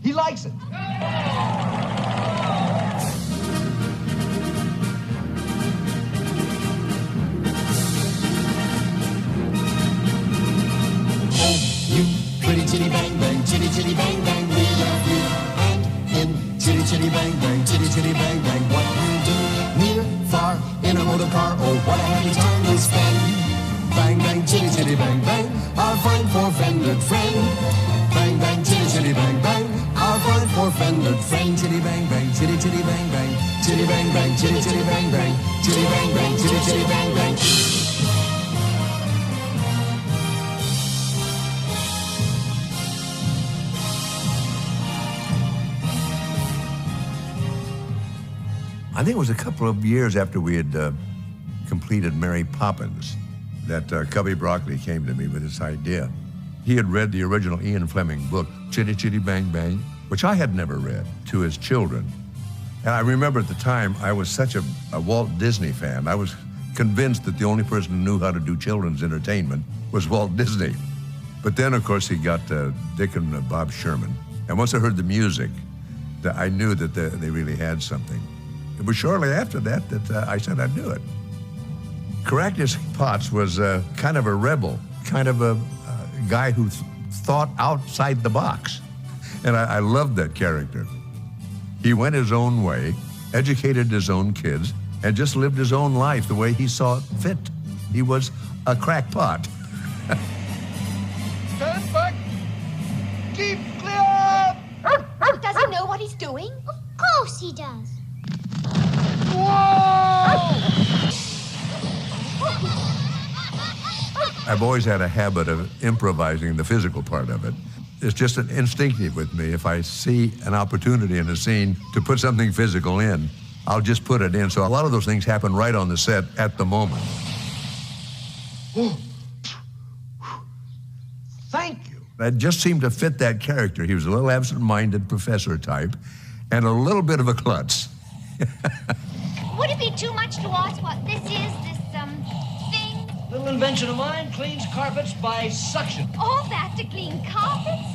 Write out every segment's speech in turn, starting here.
He likes it. Pretty chitty bang bang, chitty chitty bang bang, we love you. And in chitty chitty bang bang, chitty chitty bang bang, what you do, near, far, in a motor car, oh what a happy time we spend. Bang bang, chitty chitty bang bang, our fine four-fendered friend. Bang bang, chitty chitty bang bang, our fine four-fendered friend. Chitty bang bang, chitty chitty bang bang, chitty bang bang, chitty chitty bang bang, chitty bang bang, chitty chitty bang bang. I think it was a couple of years after we had completed Mary Poppins that Cubby Broccoli came to me with this idea. He had read the original Ian Fleming book, Chitty Chitty Bang Bang, which I had never read, to his children. And I remember at the time, I was such a Walt Disney fan. I was convinced that the only person who knew how to do children's entertainment was Walt Disney. But then, of course, he got Dick and Bob Sherman. And once I heard the music, I knew that they really had something. It was shortly after that I said I'd do it. Caractacus Potts was kind of a rebel, kind of a guy who thought outside the box. And I loved that character. He went his own way, educated his own kids, and just lived his own life the way he saw it fit. He was a crackpot. Stand back! Keep clear! Does he know what he's doing? Of course he does. Whoa! I've always had a habit of improvising the physical part of it. It's just an instinctive with me. If I see an opportunity in a scene to put something physical in, I'll just put it in. So a lot of those things happen right on the set at the moment. Thank you. That just seemed to fit that character. He was a little absent-minded professor type and a little bit of a klutz. Would it be too much to ask what this is, this, thing? Little invention of mine cleans carpets by suction. All that to clean carpets?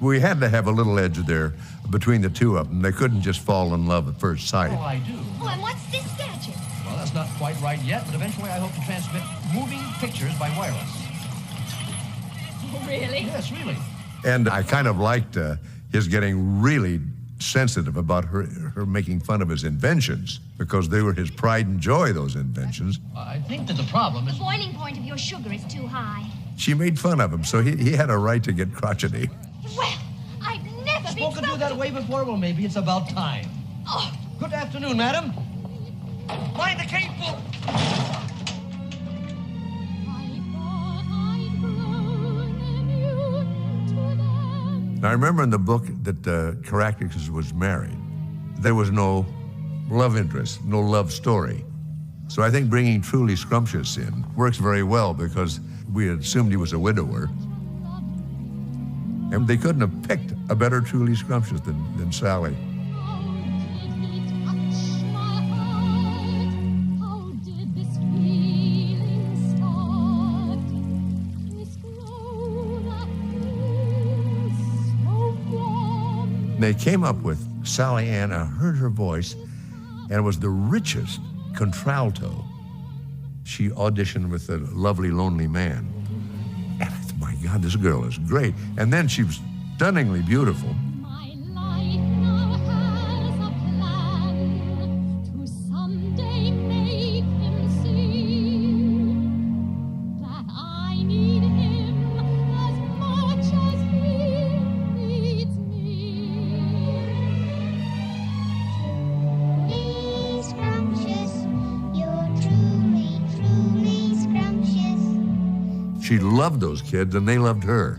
We had to have a little edge there between the two of them. They couldn't just fall in love at first sight. Oh, I do. Oh, and what's this gadget? Well, that's not quite right yet, but eventually I hope to transmit moving pictures by wireless. Oh, really? Yes, really. And I kind of liked his getting really sensitive about her making fun of his inventions, because they were his pride and joy, those inventions. I think that the problem is... The boiling point of your sugar is too high. She made fun of him, so he had a right to get crotchety. Well, I've never been Spoken to that way before. Well, maybe it's about time. Oh, Good afternoon, madam. Mind the cable! Now, I remember in the book that Caractacus was married. There was no love interest, no love story. So I think bringing Truly Scrumptious in works very well, because we had assumed he was a widower. And they couldn't have picked a better Truly Scrumptious than Sally. They came up with Sally Ann. I heard her voice, and it was the richest contralto. She auditioned with a lovely, lonely man. And I thought, my God, this girl is great. And then she was stunningly beautiful. She loved those kids, and they loved her,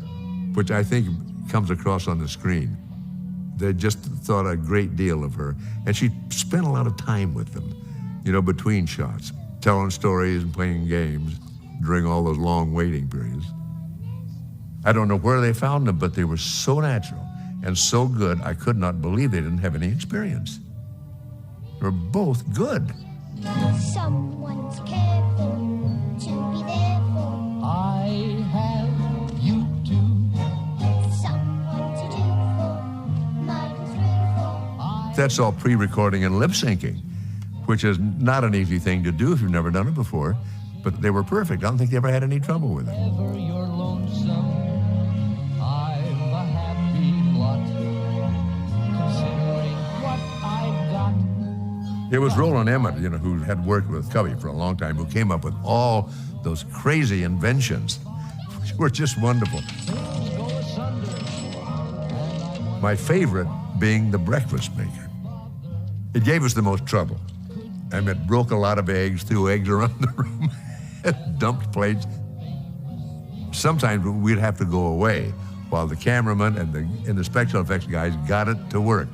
which I think comes across on the screen. They just thought a great deal of her, and she spent a lot of time with them, between shots, telling stories and playing games during all those long waiting periods. I don't know where they found them, but they were so natural and so good, I could not believe they didn't have any experience. They were both good. Someone's careful to be there for. I have you too. Someone to do for. Miles for. That's all pre-recording and lip syncing, which is not an easy thing to do if you've never done it before, but they were perfect. I don't think they ever had any trouble with it. Ever you're lonesome, I've a happy lot, considering what I've got. It was Roland Emmett, who had worked with Cubby for a long time, who came up with all those crazy inventions, which were just wonderful. My favorite being the breakfast maker. It gave us the most trouble. It broke a lot of eggs, threw eggs around the room, dumped plates. Sometimes we'd have to go away while the cameraman and the special effects guys got it to work.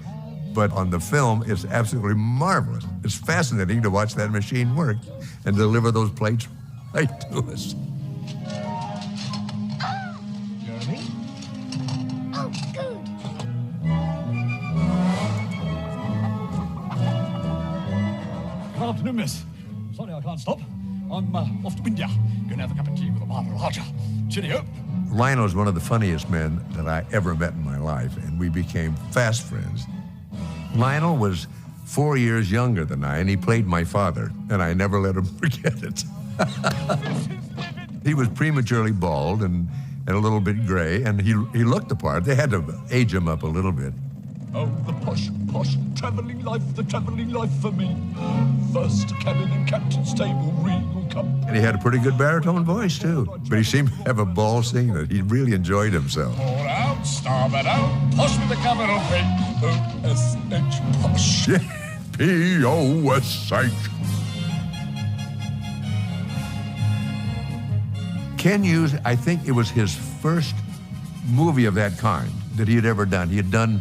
But on the film, it's absolutely marvelous. It's fascinating to watch that machine work and deliver those plates right to us. Jeremy? Oh, good. Good afternoon, miss. Sorry I can't stop. I'm off to India. Gonna have a cup of tea with a Maharaja. Cheerio. Lionel's one of the funniest men that I ever met in my life, and we became fast friends. Lionel was 4 years younger than I, and he played my father, and I never let him forget it. He was prematurely bald and a little bit gray, and he looked the part. They had to age him up a little bit. Oh, the posh, travelling life, the travelling life for me. First cabin and captain's table, regal cup. And he had a pretty good baritone voice, too. But he seemed to have a ball singing it. He really enjoyed himself. All out, starboard out, posh with a capital P. O-S-H, posh. P-O-S-H. Ken Hughes, I think it was his first movie of that kind that he had ever done. He had done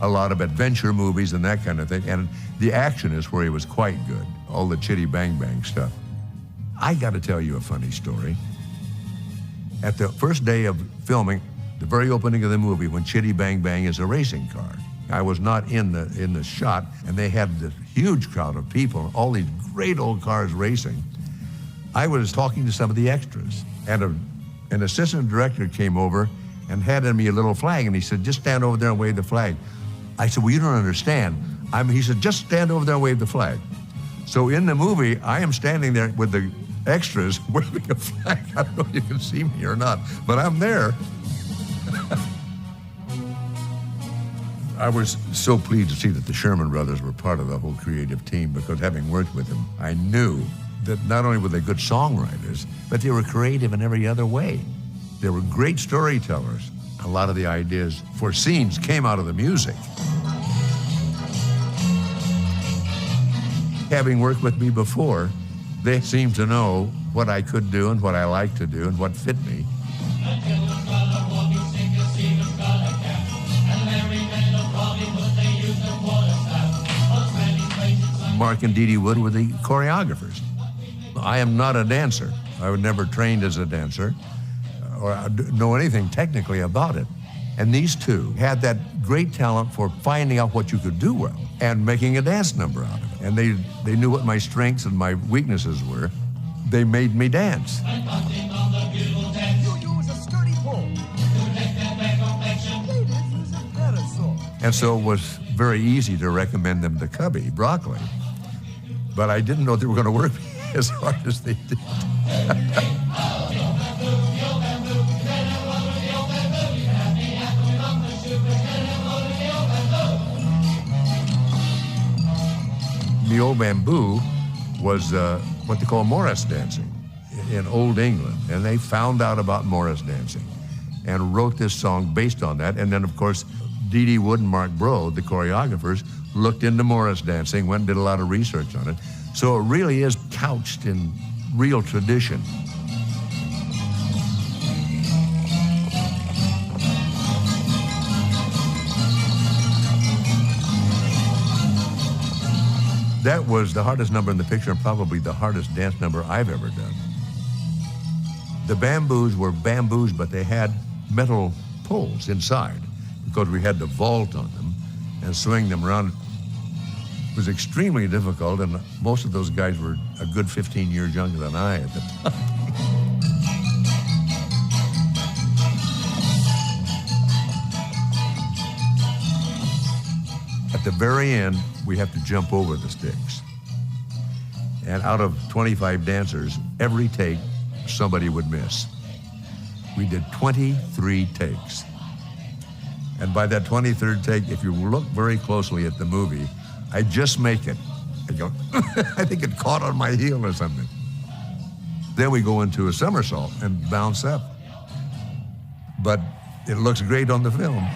a lot of adventure movies and that kind of thing, and the action is where he was quite good, all the Chitty Bang Bang stuff. I got to tell you a funny story. At the first day of filming, the very opening of the movie, when Chitty Bang Bang is a racing car, I was not in the shot, and they had this huge crowd of people, all these great old cars racing. I was talking to some of the extras, and an assistant director came over and handed me a little flag, and he said, just stand over there and wave the flag. I said, well, you don't understand. He said, just stand over there and wave the flag. So in the movie, I am standing there with the extras waving a flag. I don't know if you can see me or not, but I'm there. I was so pleased to see that the Sherman brothers were part of the whole creative team, because having worked with them, I knew that not only were they good songwriters, but they were creative in every other way. They were great storytellers. A lot of the ideas for scenes came out of the music. Having worked with me before, they seemed to know what I could do and what I liked to do and what fit me. Mark and Dee Dee Wood were the choreographers. I am not a dancer. I was never trained as a dancer or know anything technically about it. And these two had that great talent for finding out what you could do well and making a dance number out of it. And they knew what my strengths and my weaknesses were. They made me dance. You use a sturdy pole. Ladies use a parasol. And so it was very easy to recommend them to Cubby Broccoli. But I didn't know they were going to work as hard as they did. The old bamboo was what they call Morris dancing in Old England. And they found out about Morris dancing and wrote this song based on that. And then, of course, Dee Dee Wood and Mark Bro, the choreographers, looked into Morris dancing, went and did a lot of research on it. So it really is couched in real tradition. That was the hardest number in the picture and probably the hardest dance number I've ever done. The bamboos were bamboos, but they had metal poles inside because we had to vault on them and swing them around. was extremely difficult, and most of those guys were a good 15 years younger than I at the time. At the very end, we have to jump over the sticks. And out of 25 dancers, every take, somebody would miss. We did 23 takes. And by that 23rd take, if you look very closely at the movie, I just make it. I go, I think it caught on my heel or something. Then we go into a somersault and bounce up. But it looks great on the film.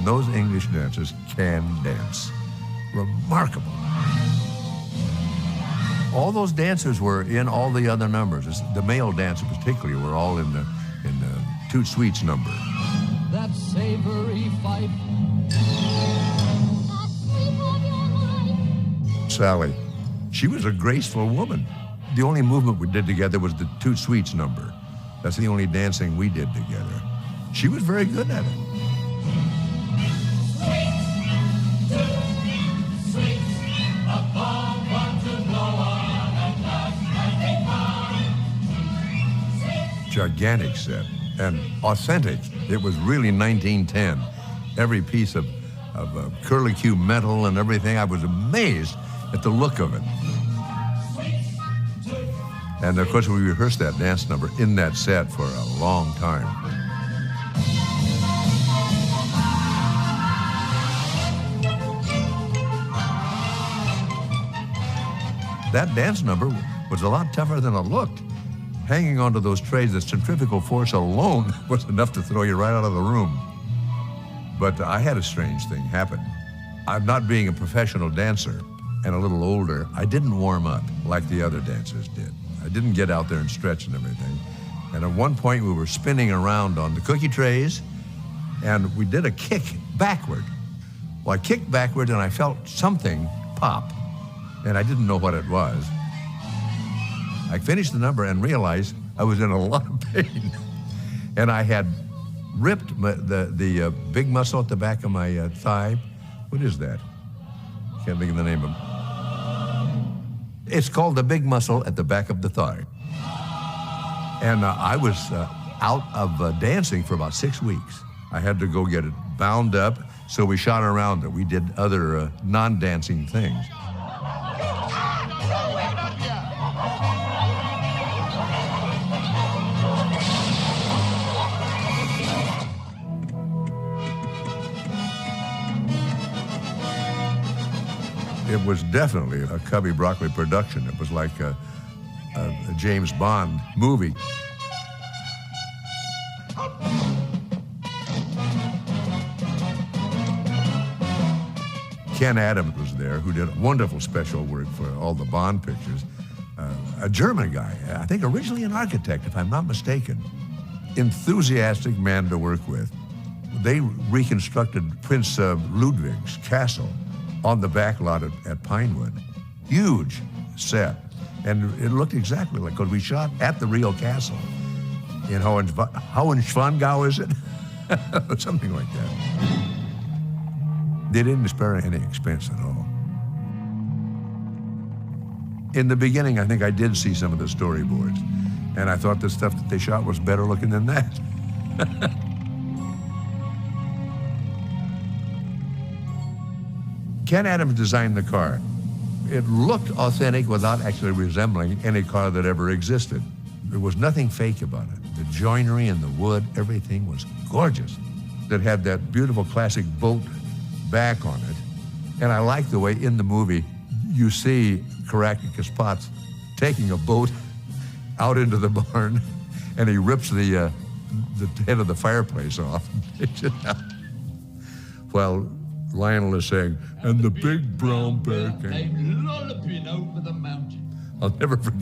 Those English dancers can dance. Remarkable. All those dancers were in all the other numbers. The male dancers particularly were all in the Toot Sweets number. That savory fight. Sally, she was a graceful woman. The only movement we did together was the Toot Sweets number. That's the only dancing we did together. She was very good at it. Gigantic set and authentic. It was really 1910. Every piece of curlicue metal and everything. I was amazed at the look of it. And of course, we rehearsed that dance number in that set for a long time. That dance number was a lot tougher than it looked. Hanging onto those trays, the centrifugal force alone was enough to throw you right out of the room. But I had a strange thing happen. I'm not being a professional dancer and a little older, I didn't warm up like the other dancers did. I didn't get out there and stretch and everything. And at one point we were spinning around on the cookie trays and we did a kick backward. Well, I kicked backward and I felt something pop and I didn't know what it was. I finished the number and realized I was in a lot of pain. And I had ripped the big muscle at the back of my thigh. What is that? Can't think of the name of it. It's called the big muscle at the back of the thigh. And I was out of dancing for about 6 weeks. I had to go get it bound up, so we shot around it. We did other non-dancing things. It was definitely a Cubby Broccoli production. It was like a James Bond movie. Ken Adams was there, who did wonderful special work for all the Bond pictures. A German guy, I think originally an architect, if I'm not mistaken. Enthusiastic man to work with. They reconstructed Prince Ludwig's castle on the back lot at Pinewood. Huge set. And it looked exactly like, because we shot at the real castle in Hohenschwangau, is it? Something like that. They didn't spare any expense at all. In the beginning, I think I did see some of the storyboards, and I thought the stuff that they shot was better looking than that. Ken Adams designed the car. It looked authentic without actually resembling any car that ever existed. There was nothing fake about it. The joinery and the wood, everything was gorgeous. It had that beautiful classic boat back on it. And I like the way in the movie you see Caractacus Potts taking a boat out into the barn and he rips the head of the fireplace off. Well, Lionel is saying, and the big brown bear came. Came lolloping over the mountain. I'll never forget.